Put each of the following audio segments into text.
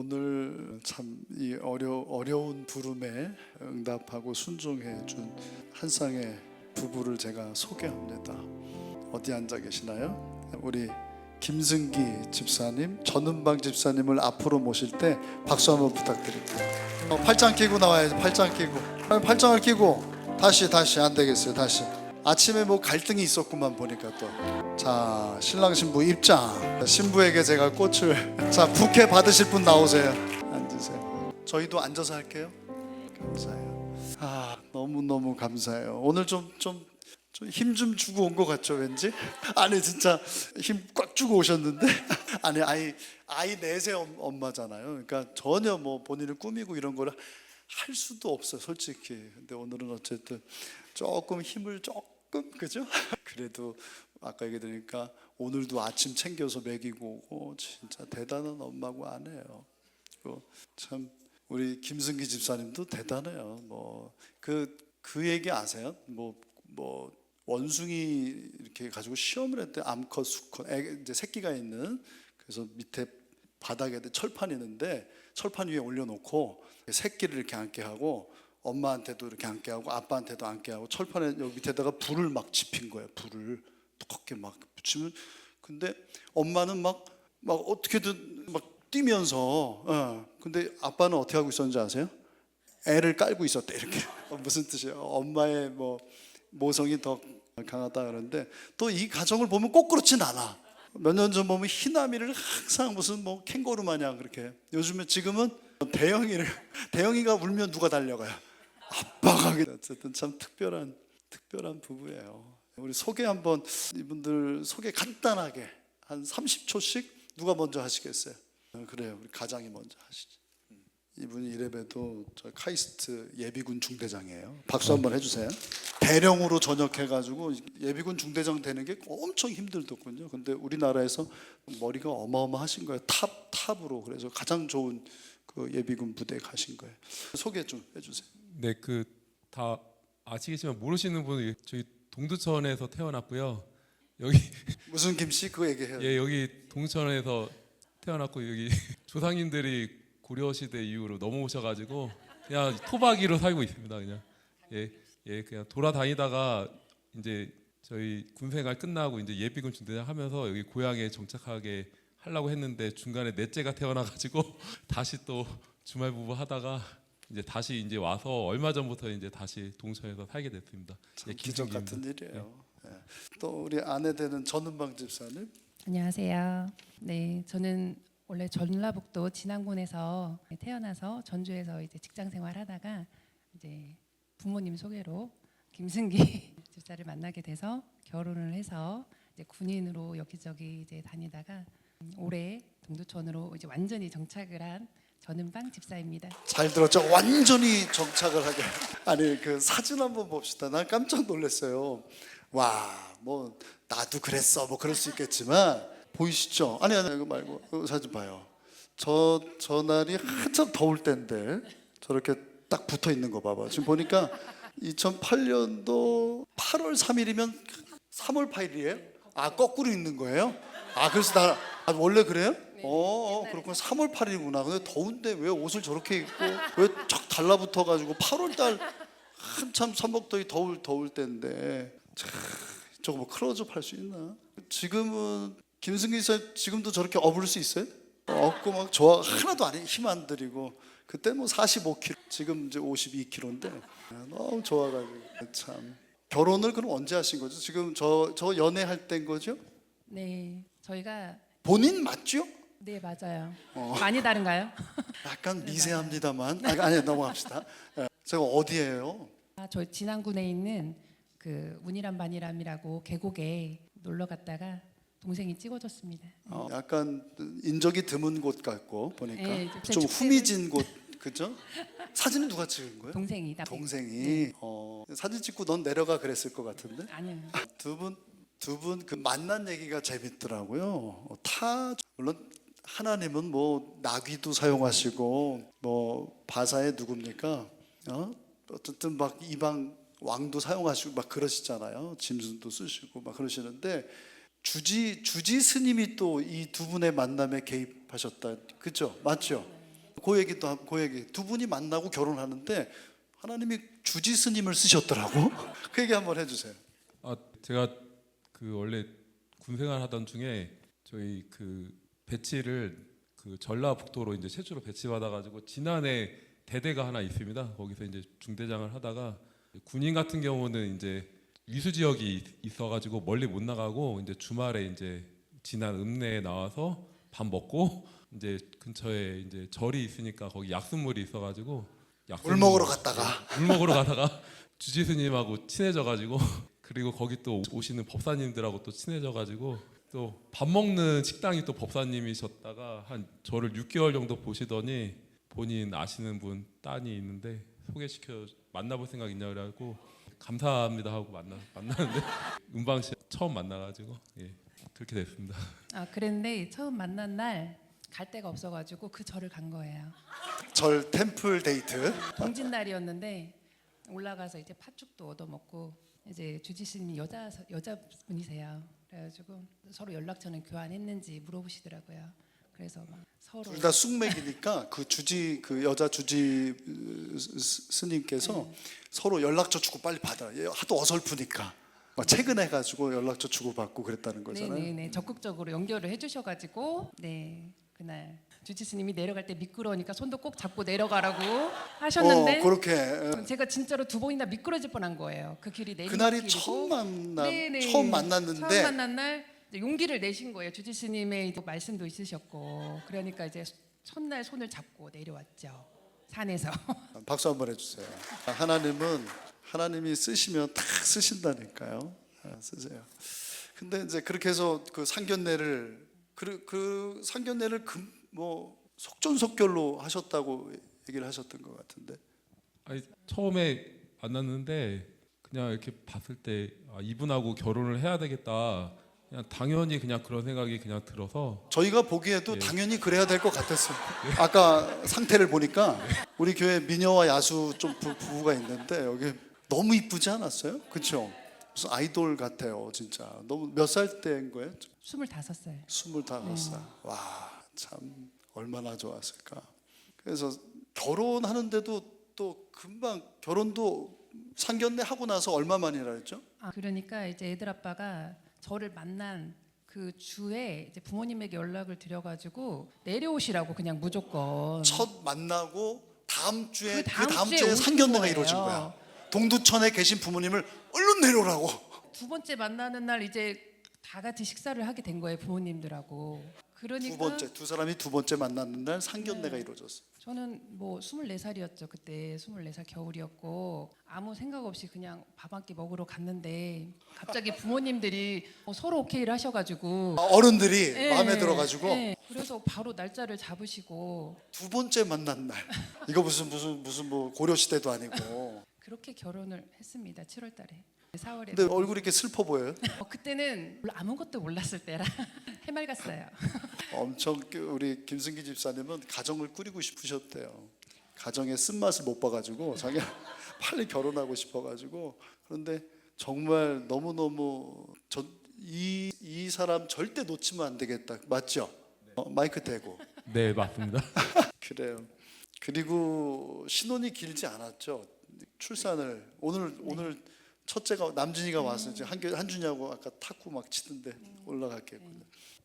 오늘 참 이 어려운 부름에 응답하고 순종해 준 한 쌍의 부부를 제가 소개합니다. 어디 앉아 계시나요? 우리 김승기 집사님, 전은방 집사님을 앞으로 모실 때 박수 한번 부탁드립니다. 팔짱 끼고 나와야지. 팔짱 끼고. 팔짱을 끼고 다시 안 되겠어요. 다시. 아침에 뭐 갈등이 있었구만 보니까 또. 자, 신랑 신부 입장. 신부에게 제가 꽃을. 자, 부케 받으실 분 나오세요. 앉으세요. 저희도 앉아서 할게요. 감사해요. 너무 감사해요. 오늘 좀 힘 좀 주고 온 것 같죠, 왠지? 아니 진짜 힘 꽉 주고 오셨는데 아니 아이 넷의 엄마잖아요. 그러니까 전혀 뭐 본인을 꾸미고 이런 거를 할 수도 없어요, 솔직히. 근데 오늘은 어쨌든 조금 힘을 그죠? 그래도 아까 얘기 들으니까 오늘도 아침 챙겨서 먹이고 오고 진짜 대단한 엄마고 아내예요. 참 우리 김승기 집사님도 대단해요. 뭐 그 얘기 아세요? 뭐 원숭이 이렇게 가지고 시험을 했대. 암컷, 수컷, 이제 새끼가 있는. 그래서 밑에 바닥에 철판이 있는데 철판 위에 올려놓고 새끼를 이렇게 앉게 하고 엄마한테도 이렇게 앉게 하고 아빠한테도 앉게 하고 철판에 여기 밑에다가 불을 막 지핀 거예요. 불을 두껍게 막 붙이면. 근데 엄마는 막 어떻게든 막 뛰면서. 근데 아빠는 어떻게 하고 있었는지 아세요? 애를 깔고 있었대. 이렇게. 무슨 뜻이에요? 엄마의 모성이 더 강하다 그러는데 또 이 가정을 보면 꼭 그렇진 않아. 몇 년 전 보면 희남이를 항상 무슨 캥거루 마냥 그렇게. 요즘에 지금은 대영이가 울면 누가 달려가요? 아빠가. 어쨌든 참 특별한 부부예요. 우리 소개 한번, 이분들 소개 간단하게 한 30초씩 누가 먼저 하시겠어요? 그래요, 우리 가장이 먼저 하시죠. 이분이 이래봬도 저 카이스트 예비군 중대장이에요. 박수 한번 해주세요. 대령으로 전역해가지고 예비군 중대장 되는 게 엄청 힘들었거든요. 근데 우리나라에서 머리가 어마어마하신 거예요. 탑으로. 그래서 가장 좋은 그 예비군 부대에 가신 거예요. 소개 좀 해주세요. 네, 다 아시겠지만 모르시는 분은 저희 동두천에서 태어났고요. 여기 무슨 김씨 그거 얘기해요. 예, 여기 동두천에서 태어났고 여기 조상님들이 고려 시대 이후로 넘어오셔가지고 그냥 토박이로 살고 있습니다. 그냥 그냥 돌아다니다가 이제 저희 군생활 끝나고 이제 예비군 중대장 하면서 여기 고향에 정착하게 하려고 했는데 중간에 넷째가 태어나가지고 다시 또 주말 부부 하다가 다시 와서 얼마 전부터 다시 동천에서 살게 됐습니다. 참 기적 같은 일이에요. 또 우리 아내 되는 전은방 집사님. 안녕하세요. 네, 저는 원래 전라북도 진안군에서 태어나서 전주에서 이제 직장 생활하다가 이제 부모님 소개로 김승기 집사를 만나게 돼서 결혼을 해서 이제 군인으로 여기저기 이제 다니다가 올해 동두천으로 이제 완전히 정착을 한 전은방 집사입니다. 잘 들었죠? 완전히 정착을 하게. 아니 그 사진 한번 봅시다. 난 깜짝 놀랐어요. 와, 뭐 나도 그랬어. 뭐 그럴 수 있겠지만 보이시죠? 아니 이거 말고 그 사진 봐요. 저 날이 한참 더울 때인데 저렇게 딱 붙어 있는 거 봐봐. 지금 보니까 2008년도 8월 3일이면 3월 8일이에요? 거꾸로 있는 거예요? 그래서 원래 그래요? 그렇구나. 3월 8일이구나. 근데 더운데 왜 옷을 저렇게 입고 왜 쫙 달라붙어 가지고 8월 달 한참 삼복더위 더울 때인데 저거 뭐 클로즈업 할 수 있나? 지금은 김승기 씨 지금도 저렇게 업을 수 있어요? 없고 막 좋아 하나도 안 해. 힘 안 들이고. 그때 뭐 45kg, 지금 이제 52kg인데 너무 좋아가지고. 참. 결혼을 그럼 언제 하신 거죠? 지금 저 연애할 때인 거죠? 네, 저희가 본인 맞죠? 네 맞아요. 많이 다른가요? 약간 미세합니다만. 아니 넘어갑시다. 제가 어디예요? 저희 진안군에 있는 그 운이람 반이람이라고 계곡에 놀러 갔다가 동생이 찍어줬습니다. 약간 인적이 드문 곳 같고 보니까 네, 좀 후미진 곳, 그죠? 사진은 누가 찍은 거예요? 동생이. 동생이. 사진 찍고 넌 내려가 그랬을 것 같은데. 아니요. 두 분 그 만난 얘기가 재밌더라고요. 물론 하나님은 뭐 나귀도 사용하시고 뭐 바사에 누굽니까? 어쨌든 막 이방 왕도 사용하시고 막 그러시잖아요. 짐승도 쓰시고 막 그러시는데. 주지 스님이 또 이 두 분의 만남에 개입하셨다. 그죠? 맞죠? 그 얘기 두 분이 만나고 결혼하는데 하나님이 주지 스님을 쓰셨더라고. 그 얘기 한번 해주세요. 제가 그 원래 군 생활하던 중에 저희 그 배치를 그 전라북도로 이제 최초로 배치받아가지고 진안에 대대가 하나 있습니다. 거기서 이제 중대장을 하다가 군인 같은 경우는 이제 위수 지역이 있어가지고 멀리 못 나가고 이제 주말에 이제 진안 읍내에 나와서 밥 먹고 이제 근처에 이제 절이 있으니까 거기 약수물이 있어가지고 물 먹으러 갔다가 주지 스님하고 친해져가지고 그리고 거기 또 오시는 법사님들하고 또 친해져가지고 또 밥 먹는 식당이 또 법사님이셨다가 한 저를 6개월 정도 보시더니 본인 아시는 분 딸이 있는데 소개시켜 만나볼 생각 있냐 그래가지고 감사합니다 하고 만나는데 은방시 처음 만나가지고 예, 그렇게 됐습니다. 그랬는데 처음 만난 날 갈 데가 없어가지고 그 절을 간 거예요. 절 템플 데이트. 동짓 날이었는데 올라가서 이제 팥죽도 얻어 먹고 이제 주지스님이 여자분이세요. 그래가지고 서로 연락처는 교환했는지 물어보시더라고요. 그래서 막 서로 둘 다 쑥맥이니까 그 여자 주지 스님께서 서로 연락처 주고 빨리 받아. 하도 어설프니까. 막 최근해가지고 연락처 주고 받고 그랬다는 거잖아요. 네네네 적극적으로 연결을 해주셔가지고 네 그날 주지 스님이 내려갈 때 미끄러우니까 손도 꼭 잡고 내려가라고 하셨는데 그렇게 제가 진짜로 두 번이나 미끄러질 뻔한 거예요. 그 길이 내리막길이고 그날이 처음 만났는데 처음 만난 날 이제 용기를 내신 거예요. 주지 스님의 말씀도 있으셨고 그러니까 이제 첫날 손을 잡고 내려왔죠. 산에서. 박수 한번 해주세요. 하나님이 쓰시면 다 쓰신다니까요. 쓰세요. 근데 이제 그렇게 해서 그 상견례를 뭐 속전속결로 하셨다고 얘기를 하셨던 것 같은데. 아니, 처음에 만났는데 그냥 이렇게 봤을 때 이분하고 결혼을 해야 되겠다. 그냥 당연히 그냥 그런 생각이 그냥 들어서 저희가 보기에도 당연히 그래야 될 것 같았어요. 아까 상태를 보니까 우리 교회 미녀와 야수 좀 부부가 있는데 여기 너무 이쁘지 않았어요? 그렇죠? 무슨 아이돌 같아요, 진짜. 너무 몇 살 때인 거예요? 25살. 25살. 와, 참 얼마나 좋았을까. 그래서 결혼하는데도 또 금방 결혼도 상견례 하고 나서 얼마 만이라 했죠? 그러니까 이제 애들 아빠가 저를 만난 그 주에 이제 부모님에게 연락을 드려가지고 내려오시라고 그냥 무조건. 첫 만나고 다음 주에 그 다음 주에 주에 오신 상견례가 거예요. 이루어진 거야. 동두천에 계신 부모님을 얼른 내려오라고. 두 번째 만나는 날 이제 다 같이 식사를 하게 된 거예요 부모님들하고. 그러니까 두 사람이 두 번째 만났는 날 상견례가 이루어졌어. 저는 뭐 24살이었죠 그때. 24살 겨울이었고 아무 생각 없이 그냥 밥 한 끼 먹으러 갔는데 갑자기 부모님들이 서로 오케이를 하셔가지고 어른들이 마음에 들어가지고 그래서 바로 날짜를 잡으시고 두 번째 만난 날. 이거 무슨 뭐 고려 시대도 아니고. 그렇게 결혼을 했습니다. 7월달에 4월에. 근데 얼굴이 이렇게 슬퍼 보여요. 그때는 아무것도 몰랐을 때라 해맑았어요. 엄청 우리 김승기 집사님은 가정을 꾸리고 싶으셨대요. 가정의 쓴맛을 못 봐가지고 자기가 빨리 결혼하고 싶어가지고. 그런데 정말 너무너무 이 사람 절대 놓치면 안 되겠다. 맞죠? 마이크 대고. 네 맞습니다. 그래요. 그리고 신혼이 길지 않았죠. 출산을 오늘 첫째가 남준이가 와서 이제 한준이하고 아까 탁구 막 치던데 올라갔겠군요.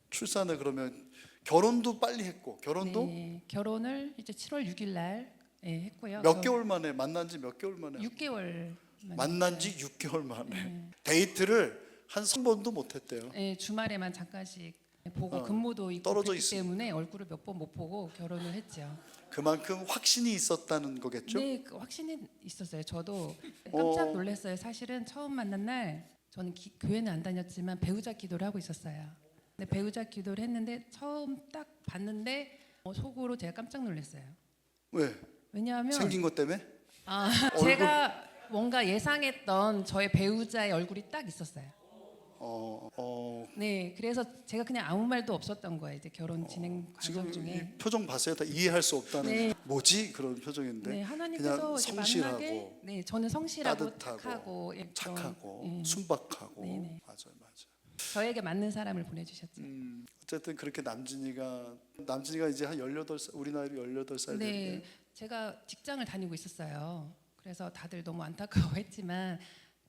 출산을 그러면 결혼도 빨리 했고 결혼도 결혼을 이제 7월 6일 날 했고요. 몇 개월 만에 만난 지 몇 개월 만에 6개월 만난 지 6개월 만에 데이트를 한 3번도 못 했대요. 주말에만 잠깐씩 보고 근무도 있고 떨어져 그렇기 있으니까. 때문에 얼굴을 몇 번 못 보고 결혼을 했죠. 그만큼 확신이 있었다는 거겠죠? 네, 그 확신이 있었어요. 저도 깜짝 놀랐어요. 사실은 처음 만난 날 저는 교회는 안 다녔지만 배우자 기도를 하고 있었어요. 근데 배우자 기도를 했는데 처음 딱 봤는데 속으로 제가 깜짝 놀랐어요. 왜? 왜냐하면 생긴 것 때문에? 제가 뭔가 예상했던 저의 배우자의 얼굴이 딱 있었어요. 네, 그래서 제가 그냥 아무 말도 없었던 거예요. 이제 결혼 진행 과정 지금 중에. 이 표정 봤어요. 다 이해할 수 없다는 뭐지 그런 표정인데. 네, 하나님께서 그냥 이제 성실하고 만나게, 저는 성실하고 따뜻하고 착하고 착하고 그런, 순박하고 네네. 맞아요. 저에게 맞는 사람을 보내주셨죠. 어쨌든 그렇게 남진이가 이제 한 18살, 우리 나이로 18살 네, 됐네요. 제가 직장을 다니고 있었어요. 그래서 다들 너무 안타까워했지만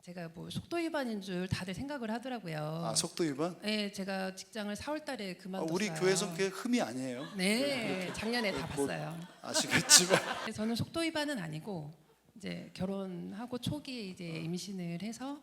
제가 뭐 속도 위반인 줄 다들 생각을 하더라고요. 아, 속도 위반? 네, 제가 직장을 4월달에 그만뒀어요. 우리 교회에서 그게 흠이 아니에요. 네, 작년에 다 뭐, 봤어요. 아시겠지만 저는 속도 위반은 아니고 이제 결혼하고 초기에 이제 임신을 해서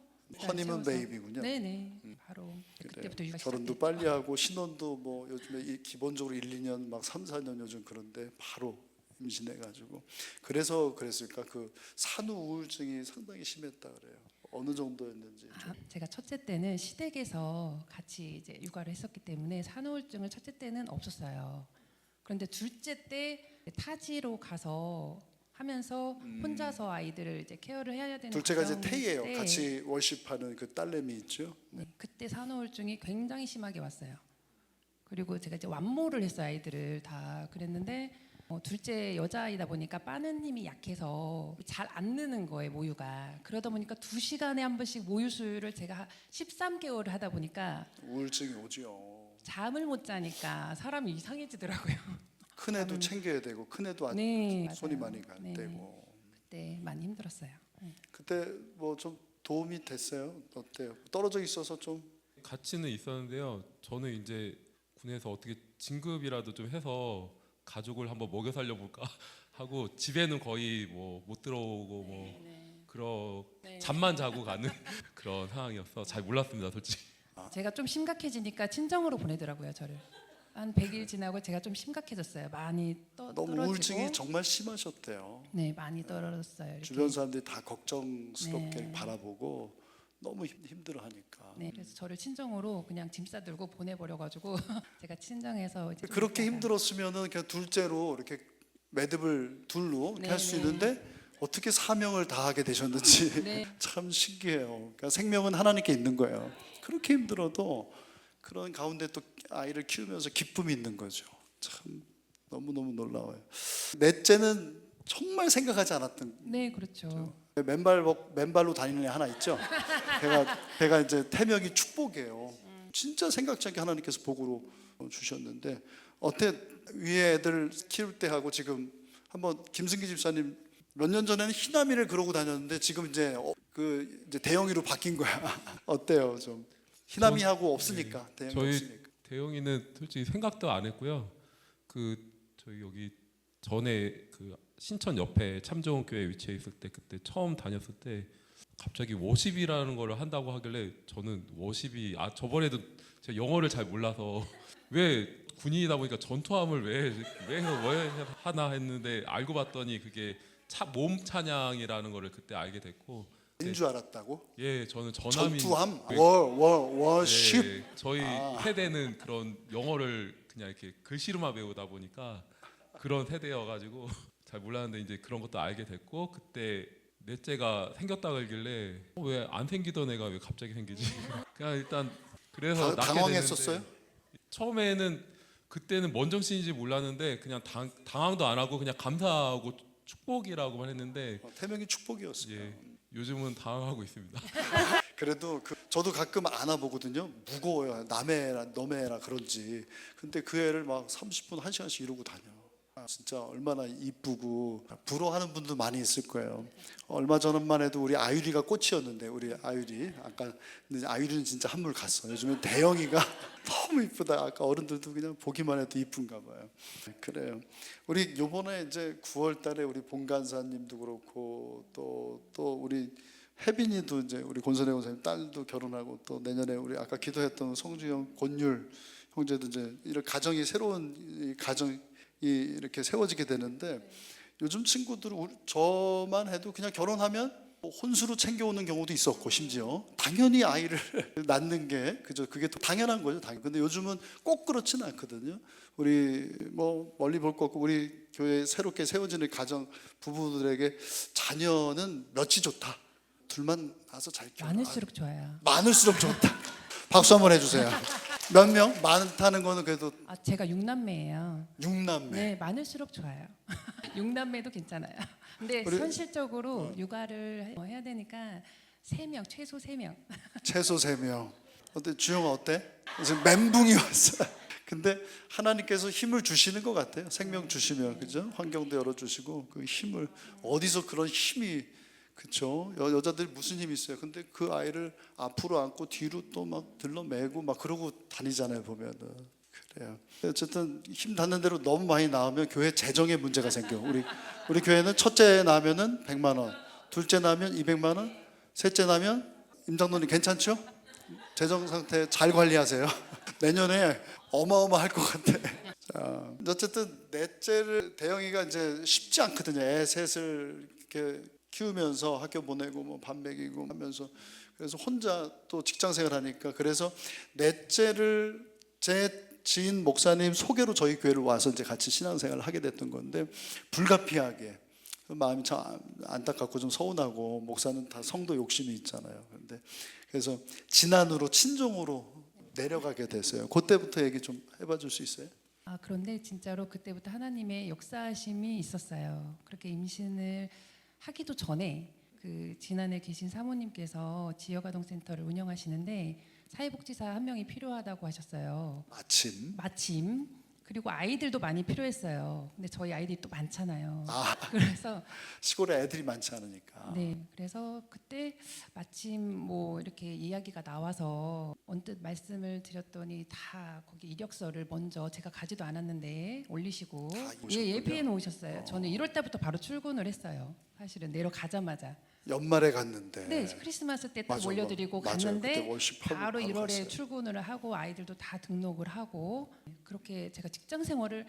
허니문 채워서. 베이비군요. 네네, 바로 그래요. 그때부터 육아 결혼도 시작됐죠. 빨리 하고 신혼도 뭐 요즘에 기본적으로 1, 2년 막 3, 4년 요즘 그런데 바로 임신해 가지고 그래서 그랬을까? 그 산후 우울증이 상당히 심했다 그래요. 어느 정도였는지. 제가 첫째 때는 시댁에서 같이 이제 육아를 했었기 때문에 산후우울증을 첫째 때는 없었어요. 그런데 둘째 때 타지로 가서 하면서 혼자서 아이들을 이제 케어를 해야 되는 둘째가 이제 과정 태예요. 때 같이 월십하는 그 딸내미 있죠. 네, 그때 산후우울증이 굉장히 심하게 왔어요. 그리고 제가 이제 완모를 했어요, 아이들을 다. 그랬는데 둘째 여자아이다 보니까 빠는 힘이 약해서 잘 안 느는 거예요, 모유가. 그러다 보니까 2시간에 한 번씩 모유수유를 제가 13개월을 하다 보니까 우울증이 오죠. 잠을 못 자니까 사람이 이상해지더라고요. 큰 애도 챙겨야 되고 큰 애도 네, 손이 맞아요. 많이 갈 네. 때고. 그때 많이 힘들었어요. 그때 뭐 좀 도움이 됐어요? 어때요? 떨어져 있어서 좀 같이는 있었는데요. 저는 이제 군에서 어떻게 진급이라도 좀 해서 가족을 한번 먹여 살려 볼까 하고 집에는 거의 뭐 못 들어오고 뭐 그런 잠만 자고 가는 그런 상황이어서 잘 몰랐습니다, 솔직히. 제가 좀 심각해지니까 친정으로 보내더라고요, 저를. 한 100일 지나고 제가 좀 심각해졌어요. 많이 너무 떨어지고. 우울증이 정말 심하셨대요. 네, 많이 떨어졌어요. 이렇게. 주변 사람들이 다 걱정스럽게 네. 바라보고 너무 힘들어하니까. 네, 그래서 저를 친정으로 그냥 짐 싸들고 보내버려가지고 제가 친정에서 이제 좀 그렇게 있다가 힘들었으면은 그냥 둘째로 이렇게 매듭을 둘로 네, 할 수 네. 있는데 어떻게 사명을 다하게 되셨는지 네. 참 신기해요. 그러니까 생명은 하나님께 있는 거예요. 그렇게 힘들어도 그런 가운데 또 아이를 키우면서 기쁨이 있는 거죠. 참 너무너무 놀라워요. 넷째는 정말 생각하지 않았던 네, 그렇죠. 맨발로 다니는 애 하나 있죠. 걔가 이제 태명이 축복이에요. 진짜 생각지 않게 하나님께서 복으로 주셨는데 어때 위에 애들 키울 때 하고 지금 한번 김승기 집사님 몇 년 전에는 희남이를 그러고 다녔는데 지금 이제 이제 대영이로 바뀐 거야. 어때요 좀? 희남이하고 없으니까 대영이 저희 없으니까. 대영이는 솔직히 생각도 안 했고요. 그 저희 여기 전에 그 신천 옆에 참정교회 위치해 있을 때 그때 처음 다녔을 때 갑자기 워십이라는 걸 한다고 하길래 저는 워십이 저번에도 제가 영어를 잘 몰라서 왜 군인이다 보니까 전투함을 왜 하나 했는데 알고 봤더니 그게 몸 찬양이라는 거를 그때 알게 됐고 인줄 알았다고? 예 저는 전함인 전투함? 네. 워십? 네, 저희 세대는 그런 영어를 그냥 이렇게 글씨로만 배우다 보니까 그런 세대여가지고 잘 몰랐는데 이제 그런 것도 알게 됐고 그때 넷째가 생겼다 그러길래 왜 안 생기던 애가 왜 갑자기 생기지? 그냥 일단 그래서 낳게 당황했었어요? 됐는데 처음에는 그때는 뭔 정신인지 몰랐는데 그냥 당황도 안 하고 그냥 감사하고 축복이라고만 했는데 태명이 축복이었어요. 예, 요즘은 당황하고 있습니다. 그래도 저도 가끔 안아보거든요. 무거워요. 남의 애라 너의 애라 그런지. 근데 그 애를 막 30분 1시간씩 이러고 다녀. 진짜 얼마나 이쁘고 부러워하는 분도 많이 있을 거예요. 얼마 전만 해도 우리 아유리가 꽃이었는데 우리 아유리 아까 근데 아유리는 진짜 한물 갔어. 요즘엔 대영이가 너무 이쁘다. 아까 어른들도 그냥 보기만 해도 이쁜가 봐요. 그래요. 우리 요번에 이제 9월달에 우리 본간사님도 그렇고 또 우리 혜빈이도 이제 우리 권선혜 권사님 딸도 결혼하고 또 내년에 우리 아까 기도했던 성주형 권율 형제도 이제 이런 가정이 새로운 이 가정이 이렇게 세워지게 되는데 요즘 친구들은 저만 해도 그냥 결혼하면 뭐 혼수로 챙겨오는 경우도 있었고 심지어 당연히 아이를 낳는 게 그게 또 당연한 거죠. 근데 요즘은 꼭 그렇지는 않거든요. 우리 뭐 멀리 볼 거 없고 우리 교회 새롭게 세워지는 가정 부부들에게 자녀는 몇이 좋다. 둘만 나서 잘 키워. 많을수록 좋아요. 많을수록 좋다. 박수 한번 해주세요. 몇 명? 많다는 거는 그래도 제가 6남매예요. 6남매. 네, 많을수록 좋아요. 6남매도 괜찮아요. 근데 우리- 현실적으로 육아를 해야 되니까 3명, 최소 3명. 최소 3명. 어때 주영아 어때? 지금 멘붕이 왔어요. 근데 하나님께서 힘을 주시는 것 같아요. 생명 주시면 그죠? 환경도 열어주시고 그 힘을 어디서 그런 힘이 그렇죠? 여자들이 무슨 힘이 있어요? 근데 그 아이를 앞으로 안고 뒤로 또 막 들러매고 막 그러고 다니잖아요 보면은. 그래요. 어쨌든 힘 닿는 대로 너무 많이 나오면 교회 재정에 문제가 생겨. 우리 교회는 첫째 나면은 100만 원, 둘째 나면 200만 원, 셋째 나면 임장로님 괜찮죠? 재정 상태 잘 관리하세요. 내년에 어마어마할 것 같아. 자, 어쨌든 넷째를 대영이가 이제 쉽지 않거든요. 애 셋을 이렇게 키우면서 학교 보내고 뭐 밥 먹이고 하면서 그래서 혼자 또 직장생활 하니까 그래서 넷째를 제 지인 목사님 소개로 저희 교회를 와서 이제 같이 신앙생활을 하게 됐던 건데 불가피하게 마음이 참 안타깝고 좀 서운하고 목사는 다 성도 욕심이 있잖아요. 그런데 그래서 진안으로 친정으로 내려가게 됐어요. 그때부터 얘기 좀 해봐 줄 수 있어요? 그런데 진짜로 그때부터 하나님의 역사하심이 있었어요. 그렇게 임신을 하기도 전에 그 진안에 계신 사모님께서 지역아동센터를 운영하시는데 사회복지사 한 명이 필요하다고 하셨어요. 마침 그리고 아이들도 많이 필요했어요. 근데 저희 아이들이 또 많잖아요. 그래서 시골에 애들이 많지 않으니까. 네, 그래서 그때 마침 뭐 이렇게 이야기가 나와서 언뜻 말씀을 드렸더니 다 거기 이력서를 먼저 제가 가지도 않았는데 올리시고 다 오셨군요. 예피해 놓으셨어요. 저는 1월 달부터 바로 출근을 했어요. 사실은 내려가자마자. 연말에 갔는데. 네, 크리스마스 때 딱 맞아, 올려드리고 맞아요. 갔는데 그때 월십 바로 1월에 갔어요. 출근을 하고 아이들도 다 등록을 하고 그렇게 제가 직장 생활을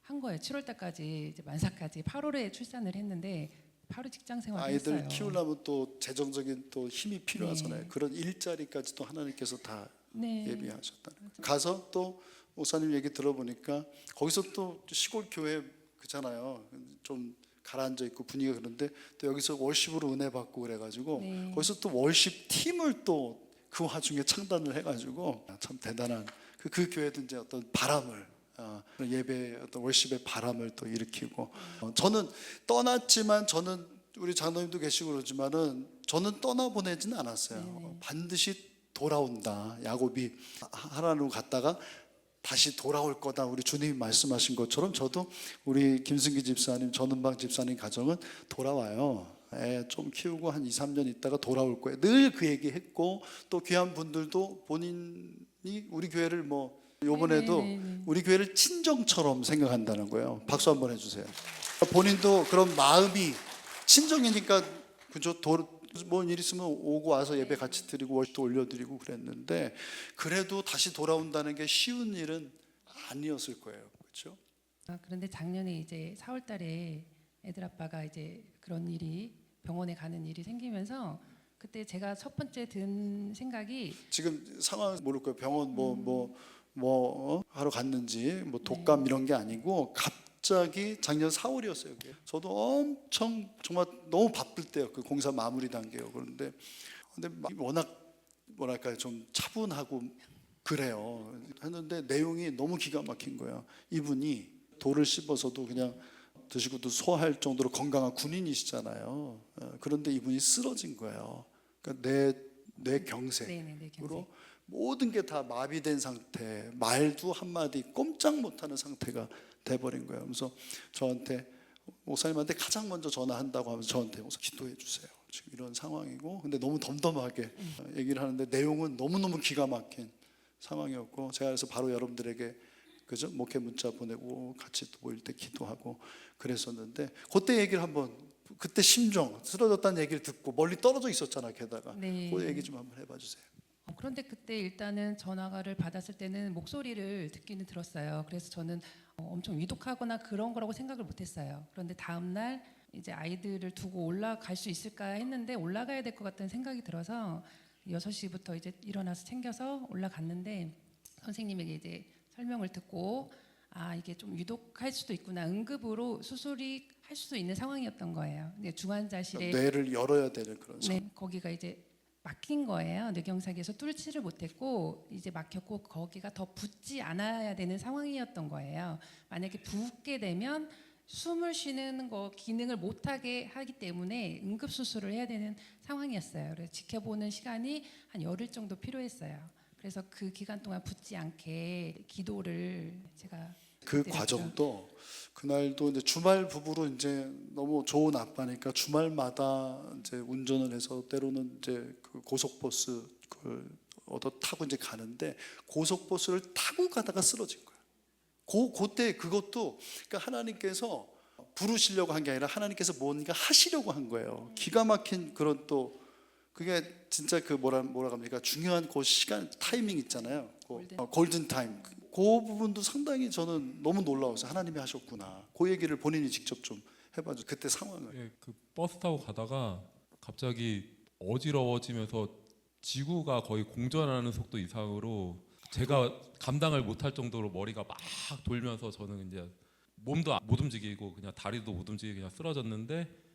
한 거예요. 7월 달까지 이제 만사까지 8월에 출산을 했는데 바로 직장 생활을 아이들 했어요. 키우려면 또 재정적인 또 힘이 필요하잖아요. 네. 그런 일자리까지도 하나님께서 다 네. 예비하셨다는 거예요. 가서 또 목사님 얘기 들어보니까 거기서 또 시골 교회 그잖아요. 좀 가라앉아 있고 분위기가 그런데 또 여기서 월십으로 은혜 받고 그래가지고 네. 거기서 또 월십 팀을 또 그 와중에 창단을 해가지고 참 대단한 그 교회도 이제 어떤 바람을 예배 어떤 월십의 바람을 또 일으키고 저는 떠났지만 저는 우리 장로님도 계시고 그러지만은 저는 떠나보내지는 않았어요. 반드시 돌아온다. 야곱이 하나님으로 갔다가 다시 돌아올 거다. 우리 주님이 말씀하신 것처럼 저도 우리 김승기 집사님, 전은방 집사님 가정은 돌아와요. 애 좀 키우고 한 2, 3년 있다가 돌아올 거예요. 늘 그 얘기했고 또 귀한 분들도 본인이 우리 교회를 뭐 요번에도 우리 교회를 친정처럼 생각한다는 거예요. 박수 한번 해주세요. 본인도 그런 마음이 친정이니까 그죠? 뭔 일 있으면 오고 와서 예배 같이 드리고 월도 올려드리고 그랬는데 그래도 다시 돌아온다는 게 쉬운 일은 아니었을 거예요. 그렇죠? 그런데 작년에 이제 4월달에 애들 아빠가 이제 그런 일이 병원에 가는 일이 생기면서 그때 제가 첫 번째 든 생각이 지금 상황 모를 거예요. 병원 뭐 하러 갔는지 뭐 독감 이런 게 아니고 갑자기 작년 4월이었어요. 저도 엄청 정말 너무 바쁠 때요. 그 공사 마무리 단계요. 그런데 워낙 뭐랄까요 좀 차분하고 그래요. 했는데 내용이 너무 기가 막힌 거예요. 이분이 돌을 씹어서도 그냥 드시고도 소화할 정도로 건강한 군인이시잖아요. 그런데 이분이 쓰러진 거예요. 그러니까 뇌 경색으로 모든 게 다 마비된 상태, 말도 한마디 꼼짝 못하는 상태가 돼버린 거예요. 그래서 저한테 목사님한테 가장 먼저 전화한다고 하면서 저한테 기도해 주세요. 지금 이런 상황이고, 근데 너무 덤덤하게 얘기를 하는데 내용은 너무너무 기가 막힌 상황이었고, 제가 그래서 바로 여러분들에게 그죠? 목회 문자 보내고 같이 또 모일 때 기도하고 그랬었는데 그때 얘기를 한번 그때 심정 쓰러졌다는 얘기를 듣고 멀리 떨어져 있었잖아 게다가 그 얘기 좀 한번 해봐 주세요. 그런데 그때 일단은 전화를 받았을 때는 목소리를 듣기는 들었어요. 그래서 저는 엄청 위독하거나 그런 거라고 생각을 못했어요. 그런데 다음 날 이제 아이들을 두고 올라갈 수 있을까 했는데 올라가야 될 것 같다는 생각이 들어서 6시부터 이제 일어나서 챙겨서 올라갔는데 선생님에게 이제 설명을 듣고 이게 좀 유독할 수도 있구나. 응급으로 수술이 할 수도 있는 상황이었던 거예요. 근데 중환자실에 뇌를 열어야 되는 그런 상황. 거기가 이제 막힌 거예요. 뇌경색에서 뚫지를 못했고 이제 막혔고 거기가 더 붓지 않아야 되는 상황이었던 거예요. 만약에 붓게 되면 숨을 쉬는 거 기능을 못하게 하기 때문에 응급 수술을 해야 되는 상황이었어요. 그래서 지켜보는 시간이 한 열흘 정도 필요했어요. 그래서 그 기간 동안 붓지 않게 기도를 제가 그 드렸죠. 과정도 그날도 이제 주말 부부로 이제 너무 좋은 아빠니까 주말마다 이제 운전을 해서 때로는 이제 그 고속버스 그걸 얻어 타고 이제 가는데 고속버스를 타고 가다가 쓰러진 거예요. 그때 그것도 그러니까 하나님께서 부르시려고 한 게 아니라 하나님께서 뭔가 하시려고 한 거예요. 기가 막힌 그런 또 그게 진짜 그 뭐라 합니까? 중요한 그 시간 타이밍 있잖아요. 골든 타임. 그 부분도 상당히 저는 너무 놀라워서 하나님이 하셨구나. 그 얘기를 본인이 직접 좀 해봐줘. 그때 상황을. 예, 그 버스 타고 가다가 갑자기 어지러워지면서 지구가 거의 공전하는 속도 이상으로 제가 감당을 못할 정도로 머리가 막 돌면서 저는 이제 몸도 못 움직이고 그냥 다리도 못 움직이고 그냥 쓰러졌는데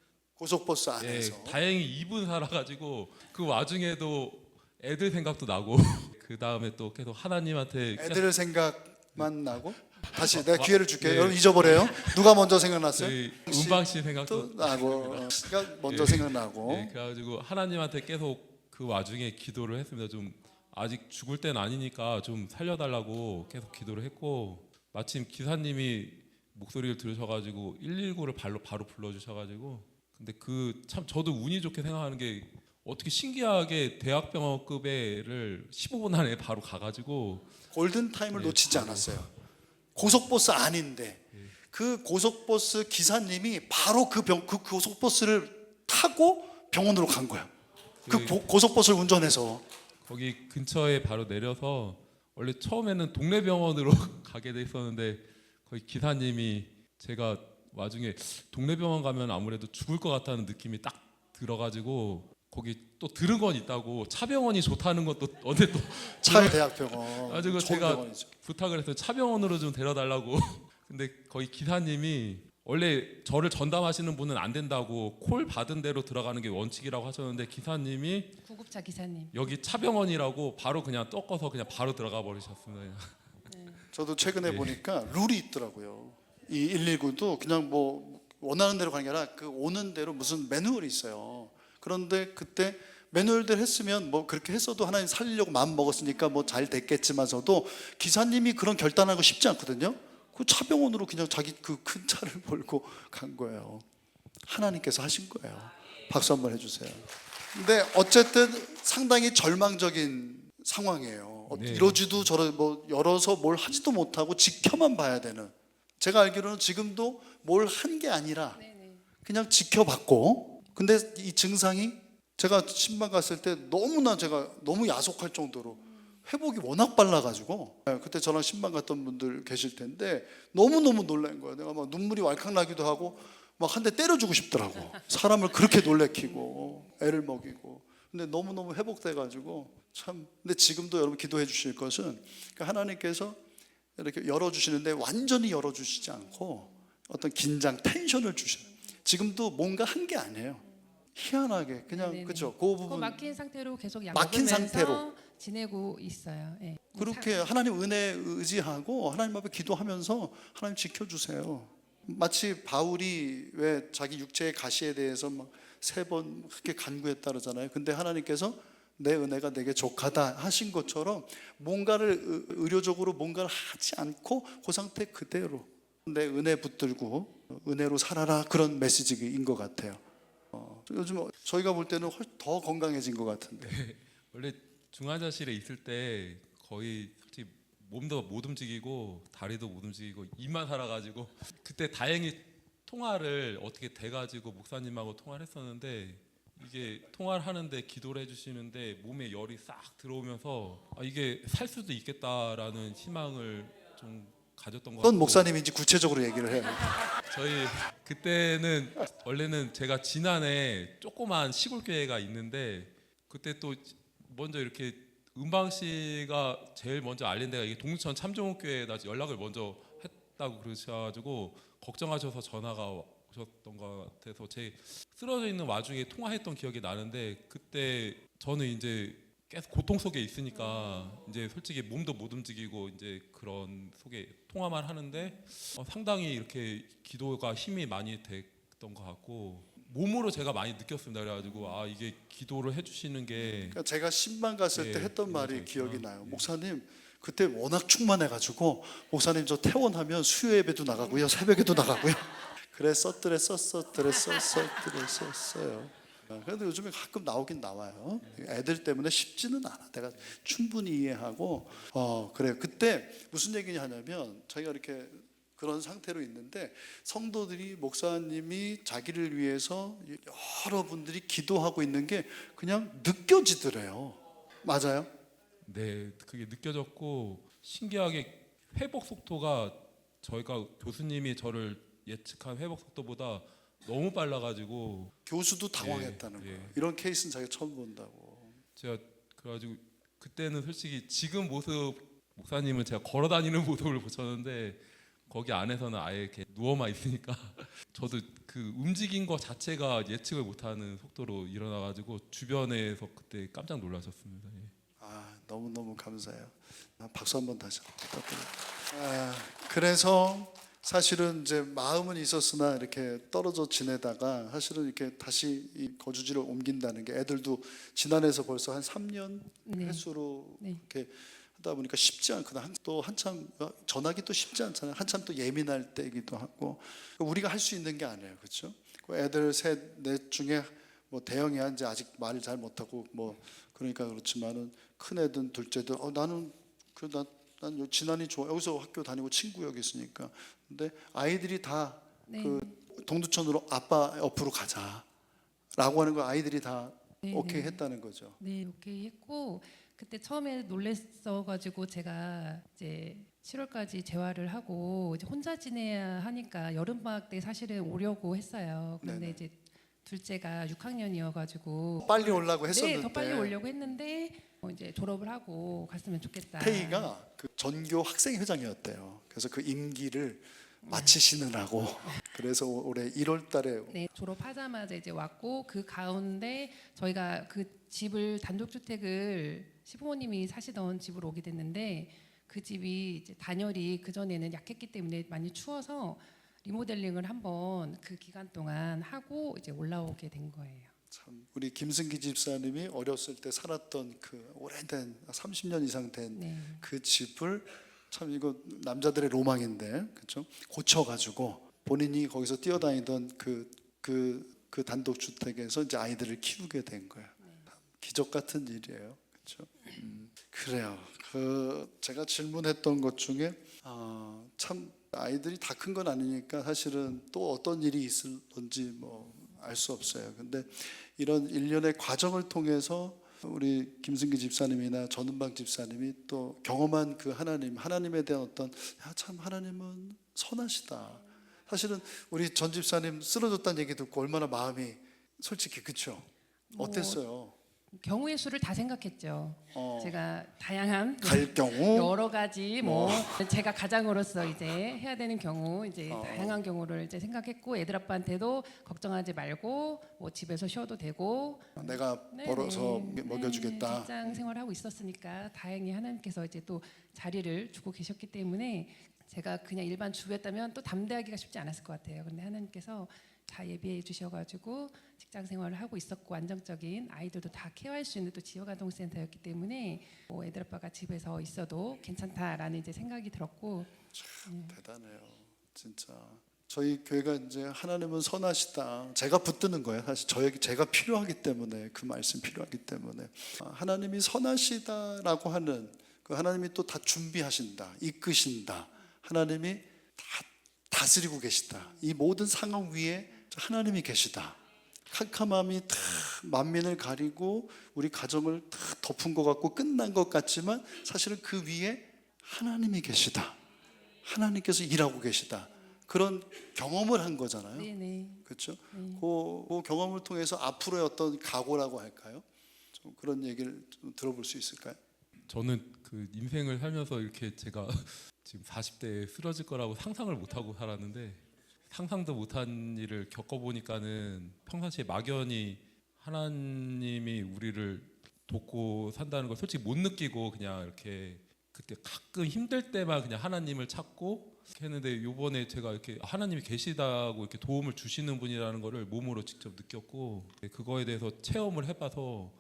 고속버스 예, 안에서. 다행히 2분 살아가지고 그 와중에도 애들 생각도 나고 그 다음에 또 계속 하나님한테 애들 생각만 나고 다시 내가 기회를 줄게요. 네. 여러분 잊어버려요. 누가 먼저 생각났어요? 저희 은방 씨 생각도 또 나고 가 먼저 예. 생각나고. 예, 그래가지고 하나님한테 계속 그 와중에 기도를 했습니다. 좀 아직 죽을 땐 아니니까 좀 살려달라고 계속 기도를 했고 마침 기사님이 목소리를 들으셔가지고 119를 바로 불러주셔가지고 근데 그 참 저도 운이 좋게 생각하는 게 어떻게 신기하게 대학병원급에를 15분 안에 바로 가가지고 골든 타임을 네, 놓치지 않았어요. 고속버스 아닌데 그 고속버스 기사님이 바로 그 고속버스를 타고 병원으로 간 거야. 그 고속버스를 운전해서. 거기 근처에 바로 내려서 원래 처음에는 동네 병원으로 가게 돼 있었는데 거기 기사님이 제가 와중에 동네 병원 가면 아무래도 죽을 것 같다는 느낌이 딱 들어가지고 거기 또 들은 건 있다고 차병원이 좋다는 것도 언제 또 차의대학병원. 가지고 좋은 제가 병원이죠. 부탁을 해서 차병원으로 좀 데려달라고 근데 거기 기사님이 원래 저를 전담하시는 분은 안 된다고 콜 받은 대로 들어가는 게 원칙이라고 하셨는데 기사님이 구급차 기사님. 여기 차병원이라고 바로 그냥 떴어서 그냥 바로 들어가 버리셨습니다. 저도 최근에 예. 보니까 룰이 있더라고요. 이 119도 그냥 뭐 원하는 대로 가는 게 아니라 그 오는 대로 무슨 매뉴얼이 있어요. 그런데 그때 매뉴얼대로 했으면 뭐 그렇게 했어도 하나님 살리려고 마음 먹었으니까 뭐 잘 됐겠지만서도 기사님이 그런 결단하는 거 쉽지 않거든요. 그 차병원으로 그냥 자기 그 큰 차를 몰고 간 거예요. 하나님께서 하신 거예요. 박수 한번 해주세요. 근데 어쨌든 상당히 절망적인 상황이에요. 네. 이러지도 저러 뭐 열어서 뭘 하지도 못하고 지켜만 봐야 되는. 제가 알기로는 지금도 뭘 한 게 아니라 그냥 지켜봤고, 근데 이 증상이 제가 신방 갔을 때 너무나 제가 너무 야속할 정도로 회복이 워낙 빨라가지고 그때 저랑 신방 갔던 분들 계실 텐데 너무너무 놀란 거예요. 내가 막 눈물이 왈칵 나기도 하고 막 한 대 때려주고 싶더라고. 사람을 그렇게 놀래키고 애를 먹이고. 근데 너무너무 회복돼가지고 참. 근데 지금도 여러분 기도해 주실 것은 하나님께서 이렇게 열어주시는데 완전히 열어주시지 않고 어떤 긴장, 텐션을 주셔요. 지금도 뭔가 한 게 아니에요. 희한하게 그냥 네네네. 그죠. 그 그 부분 막힌 상태로 계속 약 막힌 먹으면서 상태로. 지내고 있어요. 예. 그렇게 하나님 은혜 의지하고 하나님 앞에 기도하면서 하나님 지켜주세요. 마치 바울이 왜 자기 육체의 가시에 대해서 막 3번 그렇게 간구했다 그러잖아요. 근데 하나님께서 내 은혜가 내게 족하다 하신 것처럼 뭔가를 의료적으로 뭔가를 하지 않고 그 상태 그대로 내 은혜 붙들고 은혜로 살아라, 그런 메시지인 것 같아요. 요즘 저희가 볼 때는 훨씬 더 건강해진 것 같은데. 원래 중환자실에 있을 때 거의 솔직히 몸도 못 움직이고 다리도 못 움직이고 입만 살아가지고 그때 다행히 통화를 어떻게 돼가지고 목사님하고 통화를 했었는데 이게 통화를 하는데 기도를 해주시는데 몸에 열이 싹 들어오면서 이게 살 수도 있겠다라는 희망을 좀 가졌던 것 같고. 어떤 목사님인지 구체적으로 얘기를 해요. 저희 그때는 원래는 제가 지난해 조그만 시골 교회가 있는데 그때 또 먼저 이렇게 은방 씨가 제일 먼저 알린 데가 이게 동천 참종교회에다 연락을 먼저 했다고 그러셔가지고 걱정하셔서 전화가 오셨던 것 같아서 제 쓰러져 있는 와중에 통화했던 기억이 나는데 그때 저는 이제 계속 고통 속에 있으니까 이제 솔직히 몸도 못 움직이고 이제 그런 속에 통화만 하는데 상당히 이렇게 기도가 힘이 많이 됐던 것 같고 몸으로 제가 많이 느꼈습니다. 그래가지고 아 이게 기도를 해주시는 게 그러니까 제가 신방 갔을 때 예, 했던 말이 맞아요. 기억이 나요. 예. 목사님 그때 워낙 충만해가지고 목사님 저 퇴원하면 수요 예배도 나가고요, 새벽에도 나가고요. 그래 썼어요. 그런데 요즘에 가끔 나오긴 나와요. 애들 때문에 쉽지는 않아. 내가 충분히 이해하고 그래요. 그때 무슨 얘기 하냐면 저희가 이렇게 그런 상태로 있는데 성도들이 목사님이 자기를 위해서 여러분들이 기도하고 있는 게 그냥 느껴지더래요. 맞아요? 네, 그게 느껴졌고 신기하게 회복 속도가 저희가 교수님이 저를 예측한 회복 속도보다 너무 빨라가지고 교수도 당황했다는 예, 거예요. 예. 이런 케이스는 자기가 처음 본다고. 제가 그래가지고 그때는 솔직히 지금 모습 목사님은 제가 걸어다니는 모습을 보셨는데 거기 안에서는 아예 이렇게 누워만 있으니까 저도 그 움직인 것 자체가 예측을 못하는 속도로 일어나가지고 주변에서 그때 깜짝 놀라셨습니다. 예. 너무 감사해요. 박수 한번 다시 부탁드립니다. 그래서 사실은 이제 마음은 있었으나 이렇게 떨어져 지내다가 사실은 이렇게 다시 이 거주지를 옮긴다는 게 애들도 지난해에서 벌써 한 3년 네. 횟수로 네. 이렇게 하다 보니까 쉽지 않거든. 또 한참 전하기 또 쉽지 않잖아요. 한참 또 예민할 때이기도 하고 우리가 할 수 있는 게 아니에요, 그렇죠? 애들 셋, 넷 중에 뭐 대형이야 이제 아직 말을 잘 못하고 뭐 그러니까 그렇지만은 큰 애든 둘째든 나는 난 진한이 좋아. 여기서 학교 다니고 친구 여기 있으니까. 근데 아이들이 다 네. 그 동두천으로 아빠 옆으로 가자라고 하는 거 아이들이 다 네, 오케이 네. 했다는 거죠. 네, 오케이 했고 그때 처음에 놀랬어가지고 제가 이제 7월까지 재활을 하고 이제 혼자 지내야 하니까 여름방학 때 사실은 오려고 했어요. 그런데 네네. 이제 둘째가 6학년이어가지고 빨리 오려고 했었는데 네, 더 빨리 오려고 했는데 이제 졸업을 하고 갔으면 좋겠다. 태희가 그 전교 학생회장이었대요. 그래서 그 임기를 마치시느라고 그래서 올해 1월달에 네, 졸업하자마자 이제 왔고 그 가운데 저희가 그 집을 단독주택을 시부모님이 사시던 집으로 오게 됐는데 그 집이 이제 단열이 그 전에는 약했기 때문에 많이 추워서 리모델링을 한번 그 기간 동안 하고 이제 올라오게 된 거예요. 참 우리 김승기 집사님이 어렸을 때 살았던 그 오래된 30년 이상 된 네. 그 집을 참 이거 남자들의 로망인데 그렇죠? 고쳐가지고 본인이 거기서 뛰어다니던 그 단독 주택에서 이제 아이들을 키우게 된 거예요. 기적 같은 일이에요, 그렇죠? 그래요. 그 제가 질문했던 것 중에 참 아이들이 다 큰 건 아니니까 사실은 또 어떤 일이 있을런지 뭐 알 수 없어요. 근데 이런 일련의 과정을 통해서 우리 김승기 집사님이나 전은방 집사님이 또 경험한 그 하나님에 대한 어떤 참 하나님은 선하시다. 사실은 우리 전 집사님 쓰러졌다는 얘기 듣고 얼마나 마음이 솔직히 그렇죠? 어땠어요? 경우의 수를 다 생각했죠. 제가 다양한 갈 경우 여러 가지 제가 가장으로서 이제 해야 되는 경우 이제 다양한 경우를 이제 생각했고 애들 아빠한테도 걱정하지 말고 뭐 집에서 쉬어도 되고 내가 네, 벌어서 네. 먹여주겠다. 네, 직장 생활하고 있었으니까 다행히 하나님께서 이제 또 자리를 주고 계셨기 때문에 제가 그냥 일반 주부였다면 또 담대하기가 쉽지 않았을 것 같아요. 근데 하나님께서 다 예비해 주셔가지고 직장 생활을 하고 있었고 안정적인 아이들도 다 케어할 수 있는 또 지역아동센터였기 때문에 뭐 애들 아빠가 집에서 있어도 괜찮다라는 이제 생각이 들었고 대단해요, 진짜. 저희 교회가 이제 하나님은 선하시다. 제가 붙드는 거예요. 사실 제가 필요하기 때문에 그 말씀 필요하기 때문에 하나님이 선하시다라고 하는 그 하나님이 또 다 준비하신다, 이끄신다. 하나님이 다 다스리고 계시다. 이 모든 상황 위에 하나님이 계시다. 캄캄함이 다 만민을 가리고 우리 가정을 다 덮은 것 같고 끝난 것 같지만 사실은 그 위에 하나님이 계시다. 하나님께서 일하고 계시다. 그런 경험을 한 거잖아요. 네네. 그렇죠? 그 경험을 통해서 앞으로의 어떤 각오라고 할까요? 좀 그런 얘기를 좀 들어볼 수 있을까요? 저는 그 인생을 살면서 이렇게 제가 지금 40대에 쓰러질 거라고 상상을 못 하고 살았는데 상상도 못한 일을 겪어보니까는 평상시에 막연히 하나님이 우리를 돕고 산다는 걸 솔직히 못 느끼고 그냥 이렇게 그때 가끔 힘들 때만 그냥 하나님을 찾고 했는데 요번에 제가 이렇게 하나님이 계시다고 이렇게 도움을 주시는 분이라는 거를 몸으로 직접 느꼈고 그거에 대해서 체험을 해봐서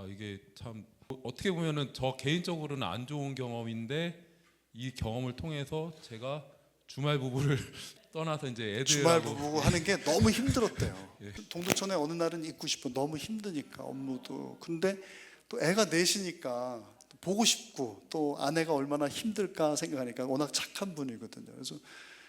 이게 참 어떻게 보면은 저 개인적으로는 안 좋은 경험인데 이 경험을 통해서 제가 주말 부부를 떠나서 이제 주말 애들하고 부부 하는 게 너무 힘들었대요. 예. 동두천에 어느 날은 있고 싶어. 너무 힘드니까 업무도. 근데 또 애가 넷이니까 또 보고 싶고 또 아내가 얼마나 힘들까 생각하니까 워낙 착한 분이거든요. 그래서